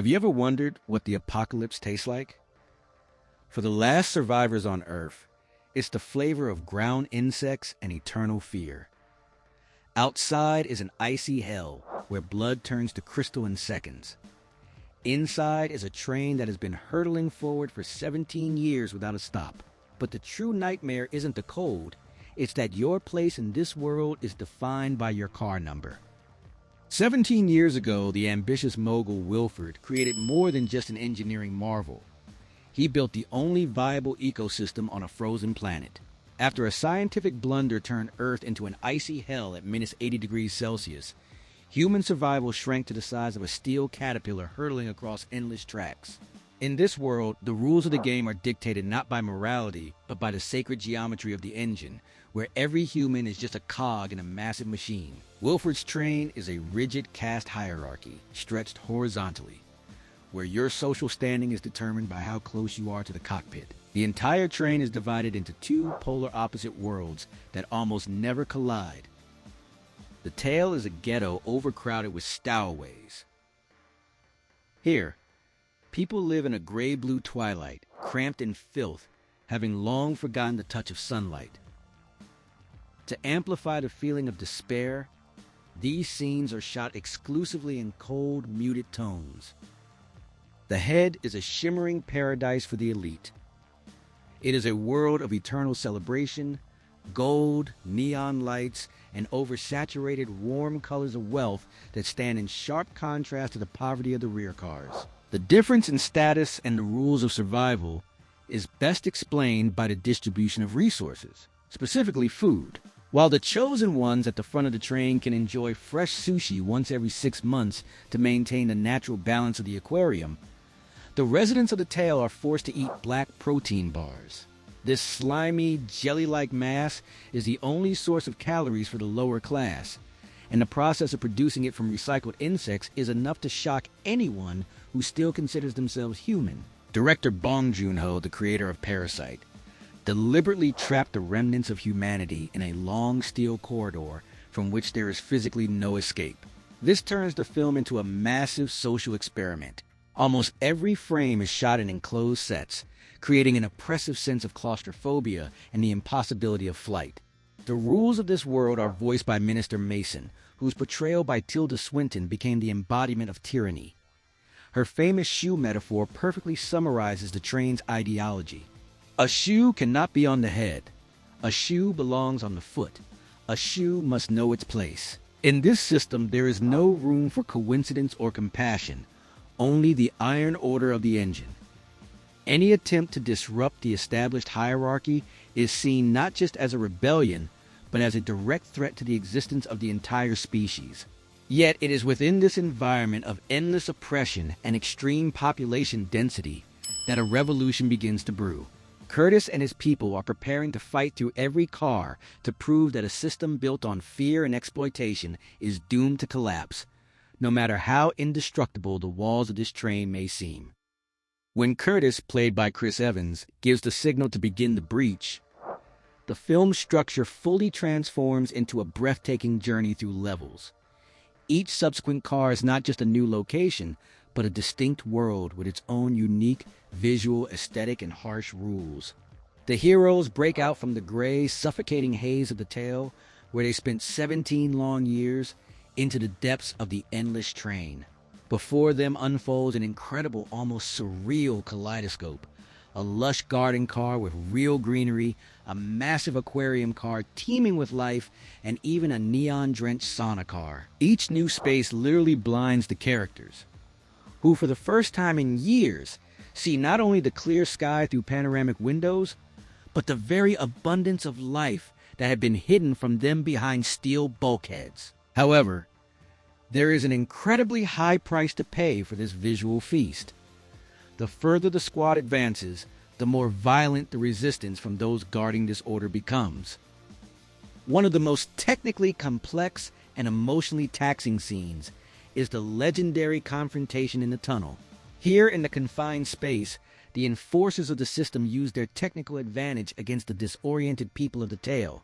Have you ever wondered what the apocalypse tastes like? For the last survivors on Earth, it's the flavor of ground insects and eternal fear. Outside is an icy hell where blood turns to crystal in seconds. Inside is a train that has been hurtling forward for 17 years without a stop. But the true nightmare isn't the cold, it's that your place in this world is defined by your car number. 17 years ago, the ambitious mogul Wilford created more than just an engineering marvel. He built the only viable ecosystem on a frozen planet. After a scientific blunder turned Earth into an icy hell at minus 80 degrees Celsius, human survival shrank to the size of a steel caterpillar hurtling across endless tracks. In this world, the rules of the game are dictated not by morality, but by the sacred geometry of the engine, where every human is just a cog in a massive machine. Wilford's train is a rigid caste hierarchy, stretched horizontally, where your social standing is determined by how close you are to the cockpit. The entire train is divided into two polar opposite worlds that almost never collide. The tail is a ghetto overcrowded with stowaways. Here, people live in a gray-blue twilight, cramped in filth, having long forgotten the touch of sunlight. To amplify the feeling of despair, these scenes are shot exclusively in cold, muted tones. The head is a shimmering paradise for the elite. It is a world of eternal celebration, gold, neon lights, and oversaturated warm colors of wealth that stand in sharp contrast to the poverty of the rear cars. The difference in status and the rules of survival is best explained by the distribution of resources, specifically food. While the chosen ones at the front of the train can enjoy fresh sushi once every 6 months to maintain the natural balance of the aquarium, the residents of the tail are forced to eat black protein bars. This slimy, jelly-like mass is the only source of calories for the lower class, and the process of producing it from recycled insects is enough to shock anyone who still considers themselves human. Director Bong Joon-ho, the creator of Parasite, deliberately trapped the remnants of humanity in a long steel corridor from which there is physically no escape. This turns the film into a massive social experiment. Almost every frame is shot in enclosed sets, creating an oppressive sense of claustrophobia and the impossibility of flight. The rules of this world are voiced by Minister Mason, whose portrayal by Tilda Swinton became the embodiment of tyranny. Her famous shoe metaphor perfectly summarizes the train's ideology. A shoe cannot be on the head. A shoe belongs on the foot. A shoe must know its place. In this system, there is no room for coincidence or compassion, only the iron order of the engine. Any attempt to disrupt the established hierarchy is seen not just as a rebellion, but as a direct threat to the existence of the entire species. Yet it is within this environment of endless oppression and extreme population density that a revolution begins to brew. Curtis and his people are preparing to fight through every car to prove that a system built on fear and exploitation is doomed to collapse, no matter how indestructible the walls of this train may seem. When Curtis, played by Chris Evans, gives the signal to begin the breach, the film's structure fully transforms into a breathtaking journey through levels. Each subsequent car is not just a new location, but a distinct world with its own unique visual, aesthetic, and harsh rules. The heroes break out from the gray, suffocating haze of the tail, where they spent 17 long years, into the depths of the endless train. Before them unfolds an incredible, almost surreal kaleidoscope. A lush garden car with real greenery, a massive aquarium car teeming with life, and even a neon-drenched sauna car. Each new space literally blinds the characters, who for the first time in years see not only the clear sky through panoramic windows, but the very abundance of life that had been hidden from them behind steel bulkheads. However, there is an incredibly high price to pay for this visual feast. The further the squad advances, the more violent the resistance from those guarding this order becomes. One of the most technically complex and emotionally taxing scenes is the legendary confrontation in the tunnel. Here in the confined space, the enforcers of the system use their technical advantage against the disoriented people of the tail.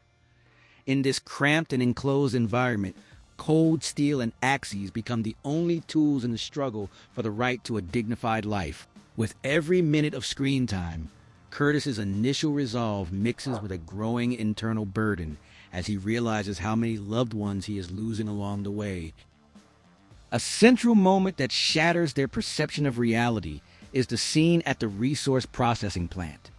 In this cramped and enclosed environment, cold steel and axes become the only tools in the struggle for the right to a dignified life. With every minute of screen time, Curtis's initial resolve mixes with a growing internal burden as he realizes how many loved ones he is losing along the way. A central moment that shatters their perception of reality is the scene at the resource processing plant.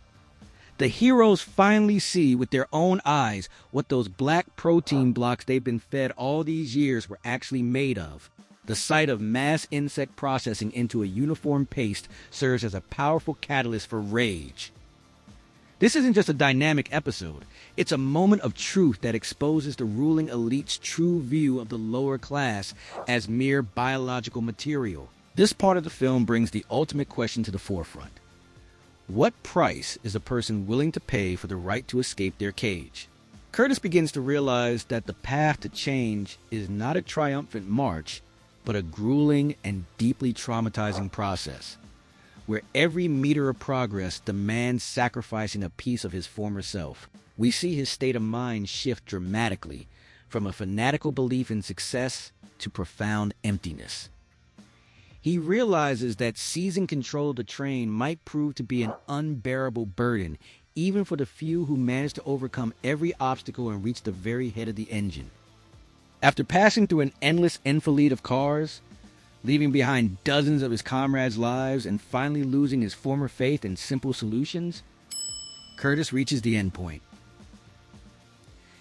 The heroes finally see with their own eyes what those black protein blocks they've been fed all these years were actually made of. The sight of mass insect processing into a uniform paste serves as a powerful catalyst for rage. This isn't just a dynamic episode, it's a moment of truth that exposes the ruling elite's true view of the lower class as mere biological material. This part of the film brings the ultimate question to the forefront. What price is a person willing to pay for the right to escape their cage? Curtis begins to realize that the path to change is not a triumphant march, but a grueling and deeply traumatizing process, where every meter of progress demands sacrificing a piece of his former self. We see his state of mind shift dramatically, from a fanatical belief in success to profound emptiness. He realizes that seizing control of the train might prove to be an unbearable burden, even for the few who manage to overcome every obstacle and reach the very head of the engine. After passing through an endless enfilade of cars, leaving behind dozens of his comrades' lives, and finally losing his former faith in simple solutions, Curtis reaches the endpoint.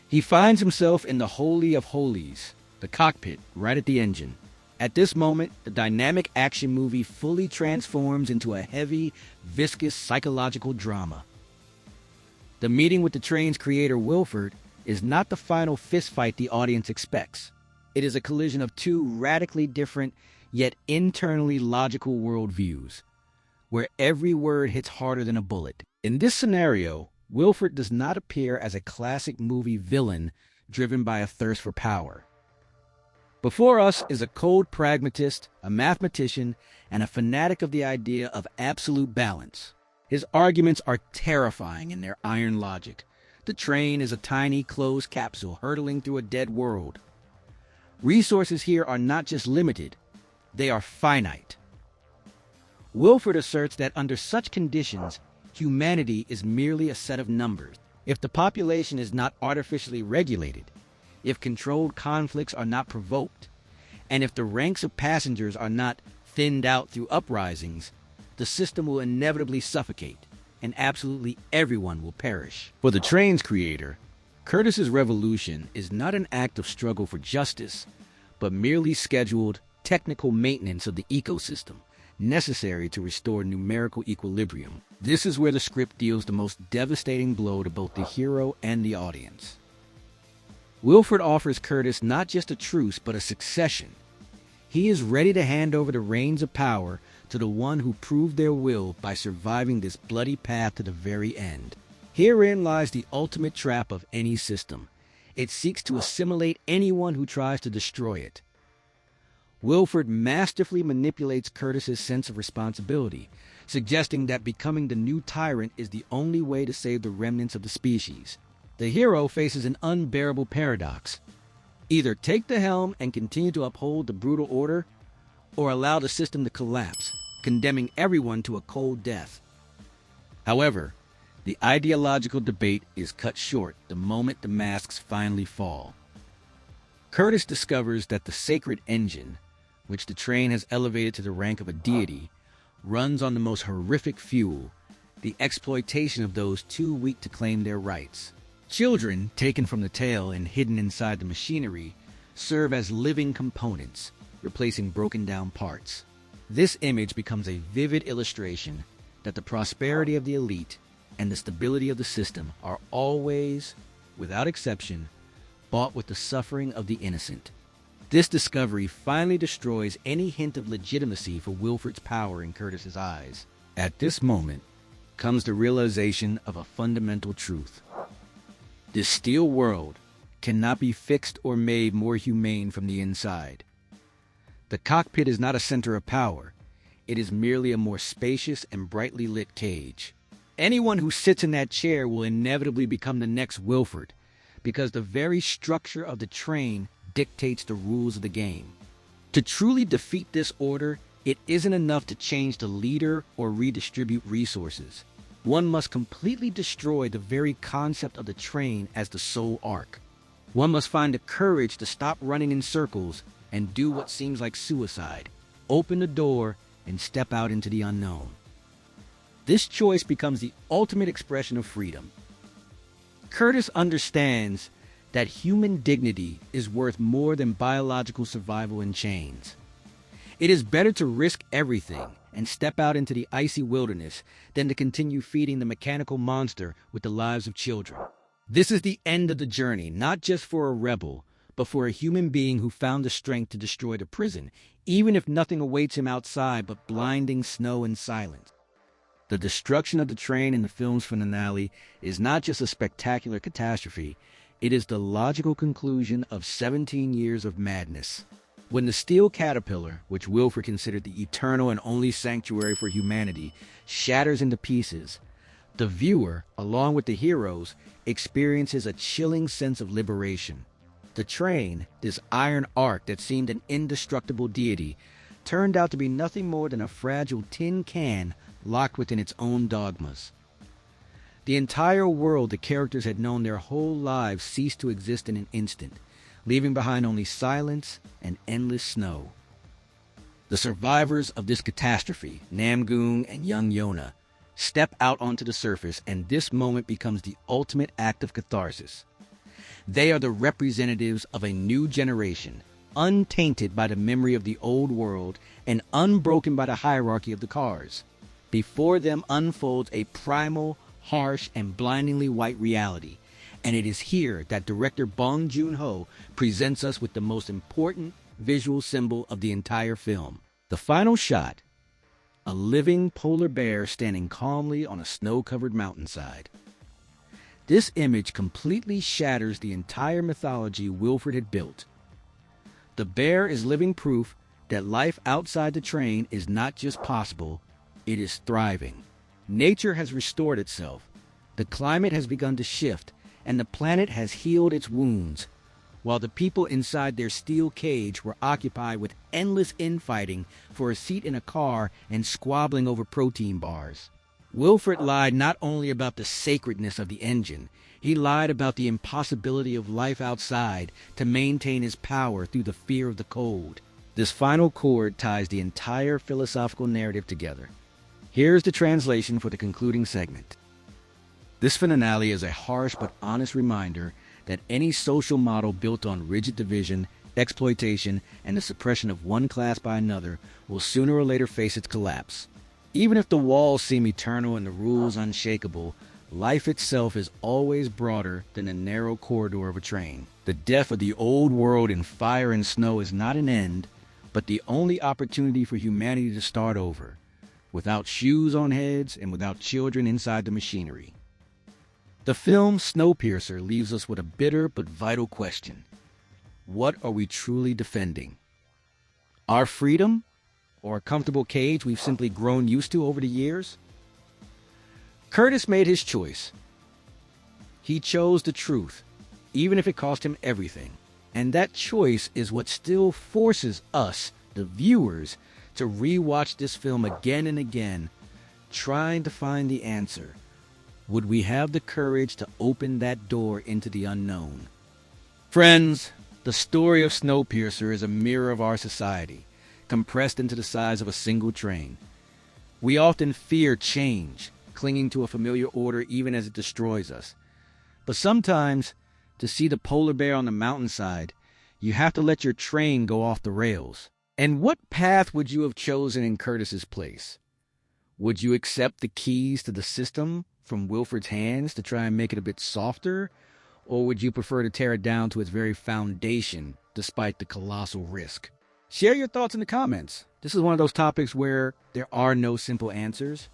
He finds himself in the Holy of Holies, the cockpit, right at the engine. At this moment, the dynamic action movie fully transforms into a heavy, viscous psychological drama. The meeting with the train's creator, Wilford, is not the final fistfight the audience expects. It is a collision of two radically different, yet internally logical worldviews, where every word hits harder than a bullet. In this scenario, Wilford does not appear as a classic movie villain driven by a thirst for power. Before us is a cold pragmatist, a mathematician, and a fanatic of the idea of absolute balance. His arguments are terrifying in their iron logic. The train is a tiny, closed capsule hurtling through a dead world. Resources here are not just limited, they are finite. Wilford asserts that under such conditions, humanity is merely a set of numbers. If the population is not artificially regulated, if controlled conflicts are not provoked, and if the ranks of passengers are not thinned out through uprisings, the system will inevitably suffocate, and absolutely everyone will perish. For the train's creator, Curtis's revolution is not an act of struggle for justice, but merely scheduled, technical maintenance of the ecosystem necessary to restore numerical equilibrium. This is where the script deals the most devastating blow to both the hero and the audience. Wilford offers Curtis not just a truce, but a succession. He is ready to hand over the reins of power to the one who proved their will by surviving this bloody path to the very end. Herein lies the ultimate trap of any system. It seeks to assimilate anyone who tries to destroy it. Wilford masterfully manipulates Curtis's sense of responsibility, suggesting that becoming the new tyrant is the only way to save the remnants of the species. The hero faces an unbearable paradox. Either take the helm and continue to uphold the brutal order, or allow the system to collapse, condemning everyone to a cold death. However, the ideological debate is cut short the moment the masks finally fall. Curtis discovers that the sacred engine, which the train has elevated to the rank of a deity, runs on the most horrific fuel, the exploitation of those too weak to claim their rights. Children, taken from the tail and hidden inside the machinery, serve as living components, replacing broken-down parts. This image becomes a vivid illustration that the prosperity of the elite and the stability of the system are always, without exception, bought with the suffering of the innocent. This discovery finally destroys any hint of legitimacy for Wilford's power in Curtis's eyes. At this moment comes the realization of a fundamental truth. This steel world cannot be fixed or made more humane from the inside. The cockpit is not a center of power. It is merely a more spacious and brightly lit cage. Anyone who sits in that chair will inevitably become the next Wilford, because the very structure of the train dictates the rules of the game. To truly defeat this order, it isn't enough to change the leader or redistribute resources. One must completely destroy the very concept of the train as the sole arc. One must find the courage to stop running in circles and do what seems like suicide. Open the door and step out into the unknown. This choice becomes the ultimate expression of freedom. Curtis understands that human dignity is worth more than biological survival in chains. It is better to risk everything and step out into the icy wilderness than to continue feeding the mechanical monster with the lives of children. This is the end of the journey, not just for a rebel, but for a human being who found the strength to destroy the prison, even if nothing awaits him outside but blinding snow and silence. The destruction of the train in the film's finale is not just a spectacular catastrophe, it is the logical conclusion of 17 years of madness. When the steel caterpillar, which Wilfred considered the eternal and only sanctuary for humanity, shatters into pieces, the viewer, along with the heroes, experiences a chilling sense of liberation. The train, this iron ark that seemed an indestructible deity, turned out to be nothing more than a fragile tin can locked within its own dogmas. The entire world the characters had known their whole lives ceased to exist in an instant, leaving behind only silence and endless snow. The survivors of this catastrophe, Namgoong and young Yona, step out onto the surface, and this moment becomes the ultimate act of catharsis. They are the representatives of a new generation, untainted by the memory of the old world and unbroken by the hierarchy of the cars. Before them unfolds a primal, harsh, and blindingly white reality, and it is here that director Bong Joon-ho presents us with the most important visual symbol of the entire film. The final shot, a living polar bear standing calmly on a snow-covered mountainside. This image completely shatters the entire mythology Wilfred had built. The bear is living proof that life outside the train is not just possible, it is thriving. Nature has restored itself, the climate has begun to shift, and the planet has healed its wounds, while the people inside their steel cage were occupied with endless infighting for a seat in a car and squabbling over protein bars. Wilfred lied not only about the sacredness of the engine, he lied about the impossibility of life outside to maintain his power through the fear of the cold. This final chord ties the entire philosophical narrative together. Here's the translation for the concluding segment. This finale is a harsh but honest reminder that any social model built on rigid division, exploitation, and the suppression of one class by another will sooner or later face its collapse. Even if the walls seem eternal and the rules unshakable, life itself is always broader than the narrow corridor of a train. The death of the old world in fire and snow is not an end, but the only opportunity for humanity to start over, without shoes on heads and without children inside the machinery. The film Snowpiercer leaves us with a bitter but vital question. What are we truly defending? Our freedom? Or a comfortable cage we've simply grown used to over the years? Curtis made his choice. He chose the truth, even if it cost him everything. And that choice is what still forces us, the viewers, to rewatch this film again and again, trying to find the answer. Would we have the courage to open that door into the unknown? Friends, the story of Snowpiercer is a mirror of our society, compressed into the size of a single train. We often fear change, clinging to a familiar order even as it destroys us. But sometimes, to see the polar bear on the mountainside, you have to let your train go off the rails. And what path would you have chosen in Curtis's place? Would you accept the keys to the system from Wilfred's hands to try and make it a bit softer? Or would you prefer to tear it down to its very foundation, despite the colossal risk? Share your thoughts in the comments. This is one of those topics where there are no simple answers.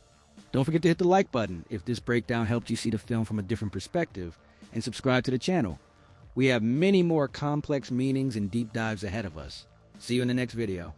Don't forget to hit the like button if this breakdown helped you see the film from a different perspective, and subscribe to the channel. We have many more complex meanings and deep dives ahead of us. See you in the next video.